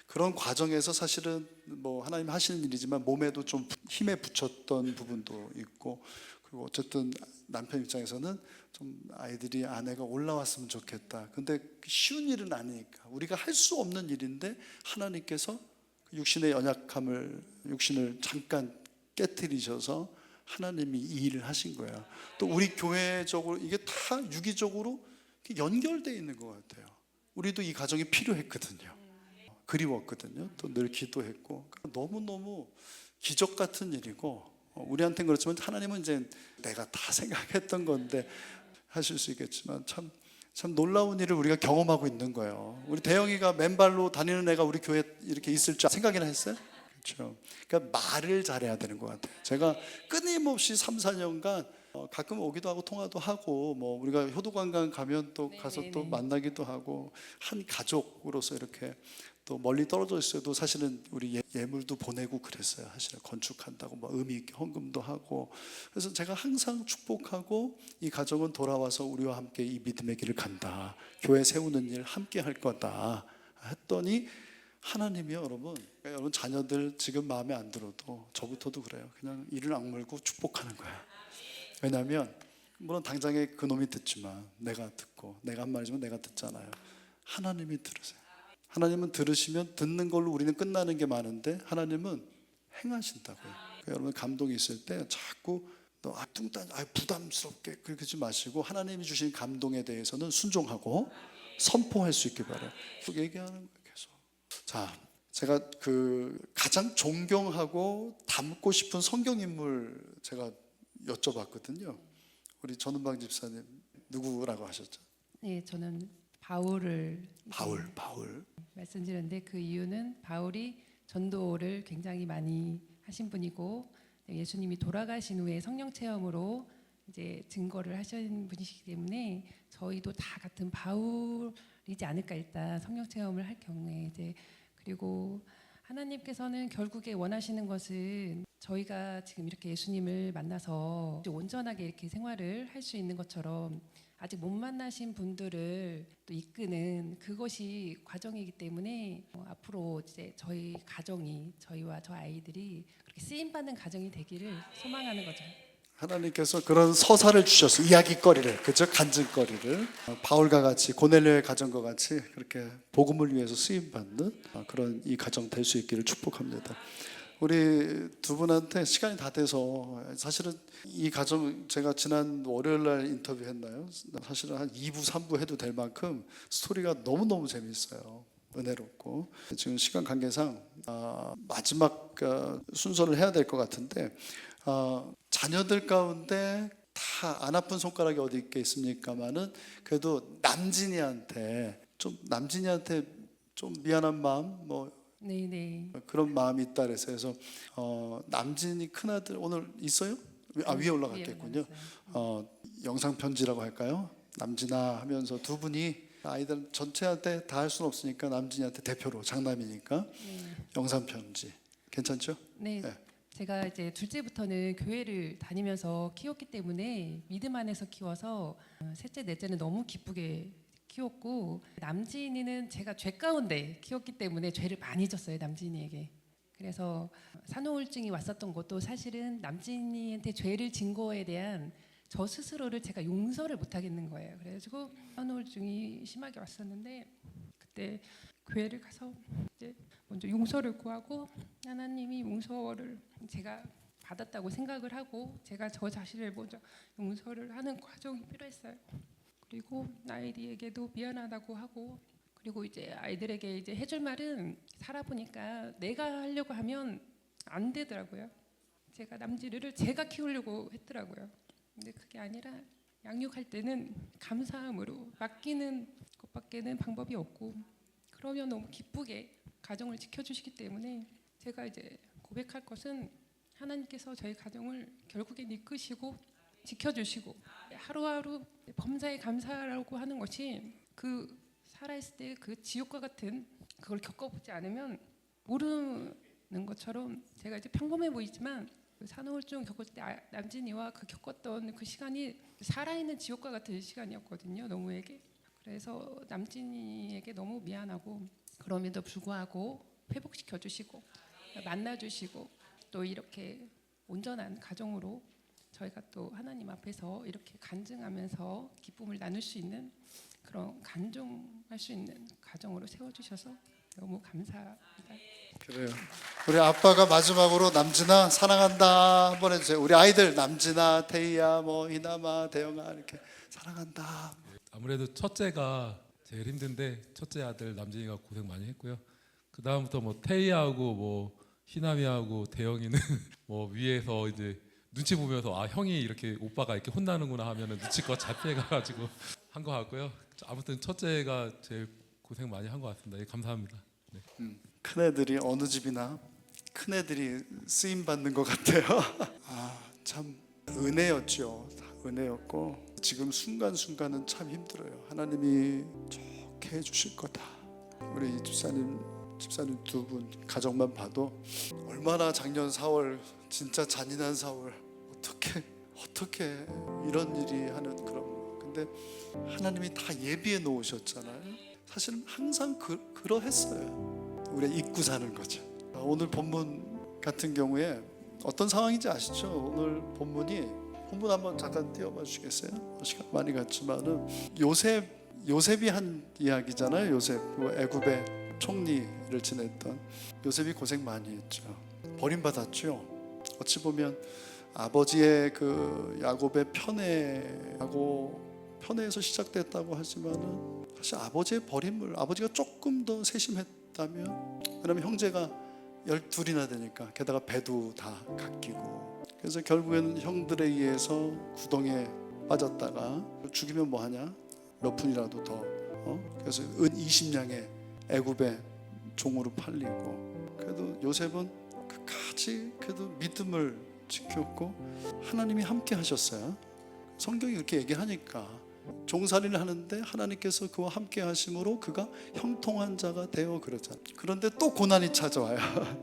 그런 과정에서 사실은 뭐 하나님 하시는 일이지만 몸에도 좀 힘에 부쳤던 부분도 있고 그리고 어쨌든 남편 입장에서는 좀 아이들이 아내가 올라왔으면 좋겠다. 근데 쉬운 일은 아니니까 우리가 할 수 없는 일인데 하나님께서 육신의 연약함을 육신을 잠깐 깨뜨리셔서 하나님이 이 일을 하신 거야. 또 우리 교회적으로 이게 다 유기적으로 연결되어 있는 것 같아요. 우리도 이 가정이 필요했거든요. 그리웠거든요. 또 늘 기도했고 너무너무 기적 같은 일이고 우리한테는 그렇지만 하나님은 이제 내가 다 생각했던 건데 하실 수 있겠지만 참 놀라운 일을 우리가 경험하고 있는 거예요. 우리 대영이가 맨발로 다니는 애가 우리 교회에 이렇게 있을 줄 생각이나 했어요? 그렇죠. 그러니까 말을 잘해야 되는 것 같아요. 제가 끊임없이 3, 4년간 가끔 오기도 하고 통화도 하고 뭐 우리가 효도관광 가면 또 가서 또 만나기도 하고 한 가족으로서 이렇게 또 멀리 떨어져 있어도 사실은 우리 예물도 보내고 그랬어요. 사실은 건축한다고 뭐 의미 있게 헌금도 하고 그래서 제가 항상 축복하고 이 가정은 돌아와서 우리와 함께 이 믿음의 길을 간다. 교회 세우는 일 함께 할 거다 했더니 하나님이요 여러분 그러니까 여러분 자녀들 지금 마음에 안 들어도 저부터도 그래요. 그냥 이를 악물고 축복하는 거야. 왜냐하면 물론 당장에 그놈이 듣지만 내가 듣고 내가 한 말이지만 내가 듣잖아요. 하나님이 들으세요. 하나님은 들으시면 듣는 걸로 우리는 끝나는 게 많은데 하나님은 행하신다고요. 그러니까 여러분 감동이 있을 때 자꾸 너 뚱딴 부담스럽게 그렇게 하지 마시고 하나님이 주신 감동에 대해서는 순종하고 선포할 수 있게 바라요. 쭉 얘기하는 거예요 계속. 자, 제가 그 가장 존경하고 닮고 싶은 성경 인물 제가 여쭤봤거든요. 우리 전은방 집사님 누구라고 하셨죠? 네, 저는 바울 말씀드렸는데 그 이유는 바울이 전도를 굉장히 많이 하신 분이고 예수님이 돌아가신 후에 성령 체험으로 이제 증거를 하신 분이시기 때문에 저희도 다 같은 바울이지 않을까 일단 성령 체험을 할 경우에 이제 그리고 하나님께서는 결국에 원하시는 것은 저희가 지금 이렇게 예수님을 만나서 온전하게 이렇게 생활을 할 수 있는 것처럼 아직 못 만나신 분들을 또 이끄는 그것이 과정이기 때문에 앞으로 이제 저희 가정이 저희와 저 아이들이 그렇게 쓰임 받는 가정이 되기를 소망하는 거죠. 하나님께서 그런 서사를 주셨어요. 이야기거리를, 그죠? 간증거리를 바울과 같이 고넬료의 가정과 같이 그렇게 복음을 위해서 쓰임 받는 그런 이 가정 될 수 있기를 축복합니다. 우리 두 분한테 시간이 다 돼서 사실은 이 가정 제가 지난 월요일 날 인터뷰했나요? 사실은 한 2부, 3부 해도 될 만큼 스토리가 너무너무 재밌어요. 은혜롭고 지금 시간 관계상 마지막 순서를 해야 될 것 같은데 자녀들 가운데 다 안 아픈 손가락이 어디 있겠습니까마는 그래도 남진이한테 좀 미안한 마음 뭐 네네. 그런 마음이 있다 그래서 남진이 큰아들 오늘 있어요? 위에 올라갔겠군요. 영상 편지라고 할까요? 남진아 하면서 두 분이 아이들 전체한테 다 할 수는 없으니까 남진이한테 대표로 장남이니까 영상 편지 괜찮죠? 네. 제가 이제 둘째부터는 교회를 다니면서 키웠기 때문에 믿음 안에서 키워서 셋째, 넷째는 너무 기쁘게 키웠고 남진이는 제가 죄 가운데 키웠기 때문에 죄를 많이 졌어요 남진이에게. 그래서 산후우울증이 왔었던 것도 사실은 남진이한테 죄를 진 거에 대한 저 스스로를 제가 용서를 못 하겠는 거예요. 그래가지고 산후우울증이 심하게 왔었는데 그때 교회를 가서 이제 먼저 용서를 구하고 하나님이 용서를 제가 받았다고 생각을 하고 제가 저 자신을 먼저 용서를 하는 과정이 필요했어요. 그리고 아이들에게도 미안하다고 하고 그리고 이제 아이들에게 이제 해줄 말은 살아보니까 내가 하려고 하면 안 되더라고요. 제가 남지르를 제가 키우려고 했더라고요. 근데 그게 아니라 양육할 때는 감사함으로 맡기는 것밖에는 방법이 없고 그러면 너무 기쁘게 가정을 지켜주시기 때문에 제가 이제 고백할 것은 하나님께서 저희 가정을 결국엔 이끄시고 지켜주시고 하루하루 범사에 감사라고 하는 것이 그 살아있을 때 그 지옥과 같은 그걸 겪어보지 않으면 모르는 것처럼 제가 이제 평범해 보이지만 그 산후우울증 겪을 때 남진이와 그 겪었던 그 시간이 살아있는 지옥과 같은 시간이었거든요. 노무에게. 그래서 남진이에게 너무 미안하고 그럼에도 불구하고 회복시켜 주시고 만나 주시고 또 이렇게 온전한 가정으로 저희가 또 하나님 앞에서 이렇게 간증하면서 기쁨을 나눌 수 있는 그런 간증할 수 있는 가정으로 세워주셔서 너무 감사합니다. 그래요. 우리 아빠가 마지막으로 남진아 사랑한다 한번 해주세요. 우리 아이들 남진아, 태희야, 뭐 이나마, 대영아 이렇게 사랑한다. 아무래도 첫째가 제일 힘든데 첫째 아들 남진이가 고생 많이 했고요. 그 다음부터 뭐 태희하고 뭐 희남이하고 대영이는 뭐 위에서 이제 눈치 보면서 아 형이 이렇게 오빠가 이렇게 혼나는구나 하면은 눈치껏 잘 피해가지고 한 것 같고요. 아무튼 첫째가 제일 고생 많이 한 것 같습니다. 예, 감사합니다. 네. 큰 애들이 어느 집이나 큰 애들이 쓰임 받는 것 같아요. 참 은혜였죠. 은혜였고 지금 순간순간은 참 힘들어요. 하나님이 좋게 해주실 거다. 우리 집사님 두 분 가정만 봐도 얼마나 작년 4월 진짜 잔인한 4월 어떻게 이런 일이 하는 그런 거. 근데 하나님이 다 예비해 놓으셨잖아요. 사실은 항상 그러했어요. 우리가 잊고 사는 거죠. 오늘 본문 같은 경우에 어떤 상황인지 아시죠? 오늘 본문 한번 잠깐 띄워봐 주시겠어요? 시간 많이 갔지만은 요셉이 한 이야기잖아요. 요셉 애굽의 총리를 지냈던 요셉이 고생 많이 했죠. 버림받았죠. 어찌 보면 아버지의 그 야곱의 편애에서 시작됐다고 하지만은 사실 아버지의 버림을 아버지가 조금 더 세심했다면, 왜냐면 형제가 12이나 되니까 게다가 배도 다 갓기고, 그래서 결국에는 형들에 의해서 구덩이에 빠졌다가 죽이면 뭐하냐, 몇 푼이라도 더 그래서 은 20냥의 애굽의 종으로 팔리고, 그래도 요셉은 끝까지 그래도 믿음을 지켰고 하나님이 함께 하셨어요. 성경이 그렇게 얘기하니까 종살이를 하는데 하나님께서 그와 함께 하심으로 그가 형통한 자가 되어 그러잖아요. 그런데 또 고난이 찾아와요.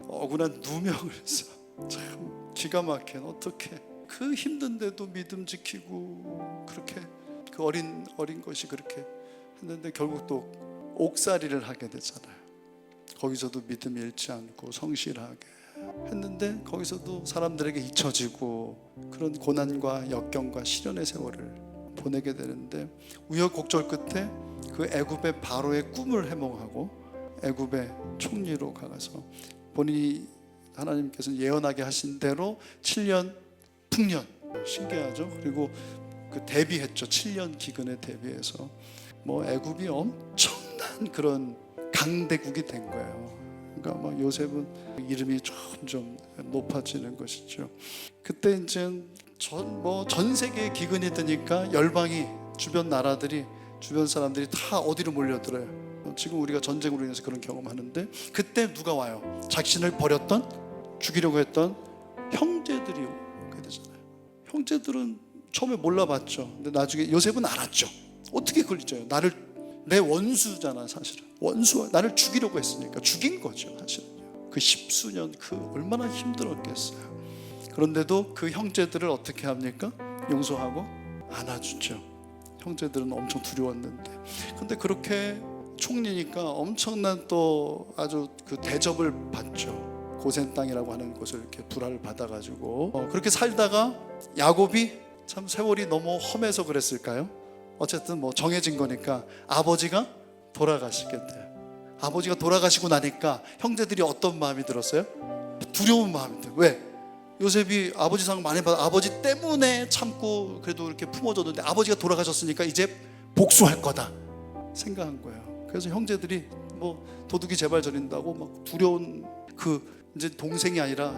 억울한 누명을 써. 참 기가 막힌, 어떻게 그 힘든데도 믿음 지키고 그렇게 그 어린 것이 그렇게 했는데 결국 또 옥살이를 하게 되잖아요. 거기서도 믿음이 잃지 않고 성실하게 했는데 거기서도 사람들에게 잊혀지고 그런 고난과 역경과 시련의 세월을 보내게 되는데, 우여곡절 끝에 그 애굽의 바로의 꿈을 해몽하고 애굽의 총리로 가서 본인이 하나님께서 예언하게 하신 대로 7년 풍년, 신기하죠. 그리고 그 대비했죠. 7년 기근에 대비해서 뭐 애굽이 엄청난 그런 강대국이 된 거예요. 그러니까 막 요셉은 이름이 점점 높아지는 것이죠. 그때 이제 전 세계에 기근이 드니까 열방이, 주변 나라들이, 주변 사람들이 다 어디로 몰려들어요. 지금 우리가 전쟁으로 인해서 그런 경험하는데, 그때 누가 와요? 자신을 버렸던, 죽이려고 했던 형제들이 오게 되잖아요. 형제들은 처음에 몰라봤죠. 근데 나중에 요셉은 알았죠. 어떻게 그걸 잊어요? 내 원수잖아. 사실은 원수와 나를 죽이려고 했으니까 죽인 거죠. 사실은 그 10수년 그 얼마나 힘들었겠어요. 그런데도 그 형제들을 어떻게 합니까? 용서하고 안아주죠. 형제들은 엄청 두려웠는데, 근데 그렇게 총리니까 엄청난 또 아주 그 대접을 받죠. 고센 땅이라고 하는 곳을 이렇게 불화를 받아가지고 그렇게 살다가 야곱이 참 세월이 너무 험해서 그랬을까요? 어쨌든 뭐 정해진 거니까 아버지가 돌아가시게 돼요. 아버지가 돌아가시고 나니까 형제들이 어떤 마음이 들었어요? 두려운 마음이 들어요. 왜? 요셉이 아버지 상 많이 받아, 아버지 때문에 참고 그래도 이렇게 품어줬는데 아버지가 돌아가셨으니까 이제 복수할 거다 생각한 거예요. 그래서 형제들이 뭐 도둑이 제발 저린다고 막 두려운, 그 이제 동생이 아니라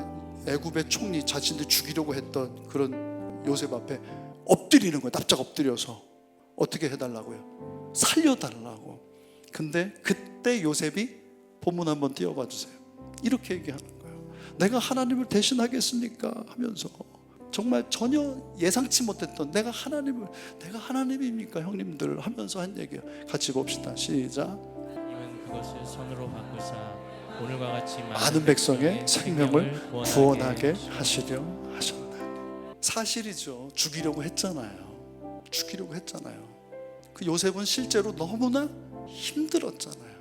애굽의 총리, 자신들 죽이려고 했던 그런 요셉 앞에 엎드리는 거예요. 납작 엎드려서 어떻게 해달라고요? 살려달라고. 근데 그때 요셉이 본문 한번 띄워봐 주세요. 이렇게 얘기하는 거예요. 내가 하나님을 대신하겠습니까? 하면서 정말 전혀 예상치 못했던 내가 하나님입니까 형님들 하면서 한 얘기예요. 같이 봅시다. 시작. 하나님은 그것을 선으로 바꾸사 오늘과 같이 많은 백성의 생명을 구원하게 하시려 하셨다. 사실이죠. 죽이려고 했잖아요. 그 요셉은 실제로 너무나 힘들었잖아요.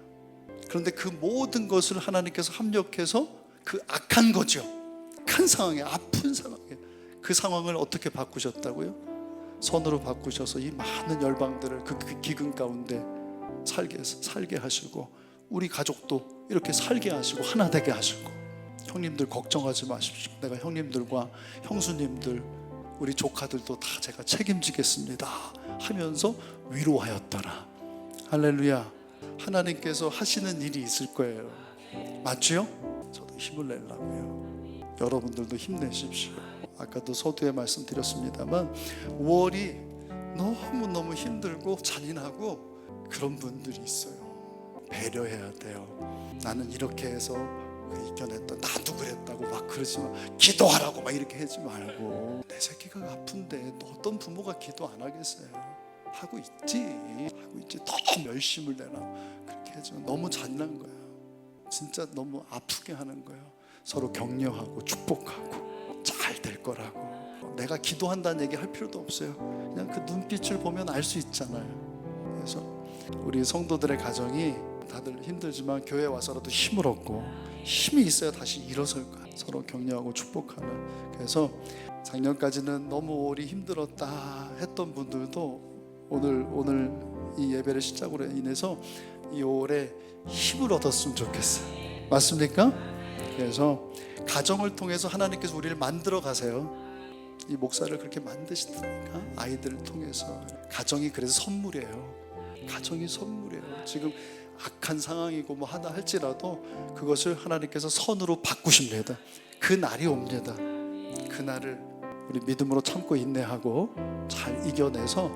그런데 그 모든 것을 하나님께서 합력해서 그 악한 거죠. 큰 상황에, 아픈 상황에, 그 상황을 어떻게 바꾸셨다고요? 선으로 바꾸셔서 이 많은 열방들을 그 기근 가운데 살게 하시고, 우리 가족도 이렇게 살게 하시고 하나 되게 하시고, 형님들 걱정하지 마십시오. 내가 형님들과 형수님들, 우리 조카들도 다 제가 책임지겠습니다 하면서 위로하였더라. 할렐루야. 하나님께서 하시는 일이 있을 거예요. 맞죠? 저도 힘을 내려고요. 여러분들도 힘내십시오. 아까도 서두에 말씀드렸습니다만 5월이 너무너무 힘들고 잔인하고 그런 분들이 있어요. 배려해야 돼요. 나는 이렇게 해서 이겨냈다, 나도 그랬다고 막 그러지 마. 기도하라고 막 이렇게 하지 말고, 내 새끼가 아픈데 또 어떤 부모가 기도 안 하겠어요? 하고 있지. 더 열심을 내라. 그렇게 하지만 너무 잔인한 거예요. 진짜 너무 아프게 하는 거예요. 서로 격려하고 축복하고 잘 될 거라고. 내가 기도한다는 얘기 할 필요도 없어요. 그냥 그 눈빛을 보면 알 수 있잖아요. 그래서 우리 성도들의 가정이 다들 힘들지만 교회에 와서라도 힘을 얻고, 힘이 있어야 다시 일어설 거야. 서로 격려하고 축복하는. 그래서 작년까지는 너무 5월이 힘들었다 했던 분들도 오늘 이 예배를 시작으로 인해서 이 5월에 힘을 얻었으면 좋겠어요. 맞습니까? 그래서 가정을 통해서 하나님께서 우리를 만들어 가세요. 이 목사를 그렇게 만드시다니까, 아이들을 통해서. 가정이 그래서 선물이에요. 가정이 선물이에요. 지금 악한 상황이고 뭐 하나 할지라도 그것을 하나님께서 선으로 바꾸십니다. 그 날이 옵니다. 그 날을 우리 믿음으로 참고 인내하고 잘 이겨내서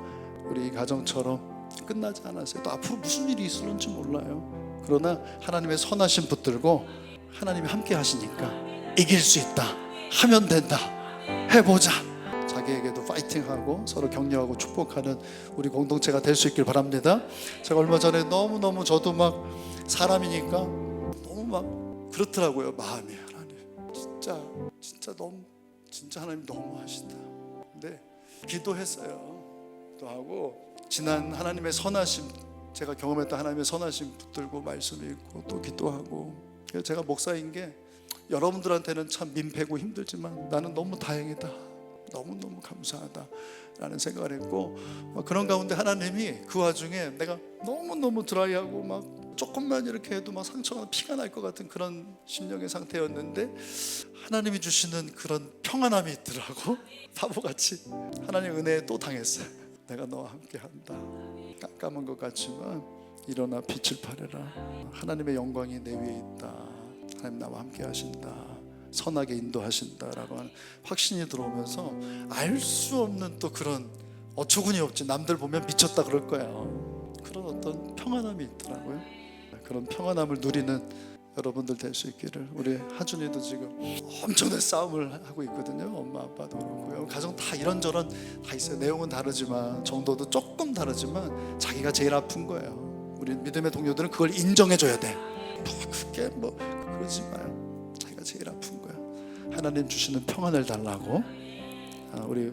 우리 가정처럼 끝나지 않았어요. 또 앞으로 무슨 일이 있을지 몰라요. 그러나 하나님의 선하심 붙들고 하나님이 함께 하시니까 이길 수 있다, 하면 된다, 해보자. 자기에게도 파이팅하고 서로 격려하고 축복하는 우리 공동체가 될 수 있길 바랍니다. 제가 얼마 전에 너무너무 저도 막 사람이니까 너무 막 그렇더라고요. 마음이. 하나님 진짜 너무, 진짜 하나님 너무 하신다. 근데 기도했어요. 또 하고 지난 하나님의 선하심, 제가 경험했던 하나님의 선하심 붙들고 말씀 읽고 또 기도하고. 그래서 제가 목사인 게 여러분들한테는 참 민폐고 힘들지만 나는 너무 다행이다, 너무너무 감사하다 라는 생각을 했고, 그런 가운데 하나님이 그 와중에 내가 너무너무 드라이하고 막 조금만 이렇게 해도 막 상처가 피가 날 것 같은 그런 심령의 상태였는데 하나님이 주시는 그런 평안함이 있더라고. 바보같이 하나님의 은혜에 또 당했어요. 내가 너와 함께 한다. 깜깜한 것 같지만 일어나 빛을 발해라. 하나님의 영광이 내 위에 있다. 하나님 나와 함께 하신다. 선하게 인도하신다라고 하는 확신이 들어오면서 알 수 없는 또 그런, 어처구니 없지, 남들 보면 미쳤다 그럴 거야. 그런 어떤 평안함이 있더라고요. 그런 평안함을 누리는 여러분들 될 수 있기를. 우리 하준이도 지금 엄청난 싸움을 하고 있거든요. 엄마 아빠도 그렇고요. 가정 다 이런저런 다 있어요. 내용은 다르지만, 정도도 조금 다르지만 자기가 제일 아픈 거예요. 우리 믿음의 동료들은 그걸 인정해줘야 돼. 그게 뭐 그러지 마요. 자기가 제일 아픈 거야. 하나님 주시는 평안을 달라고. 우리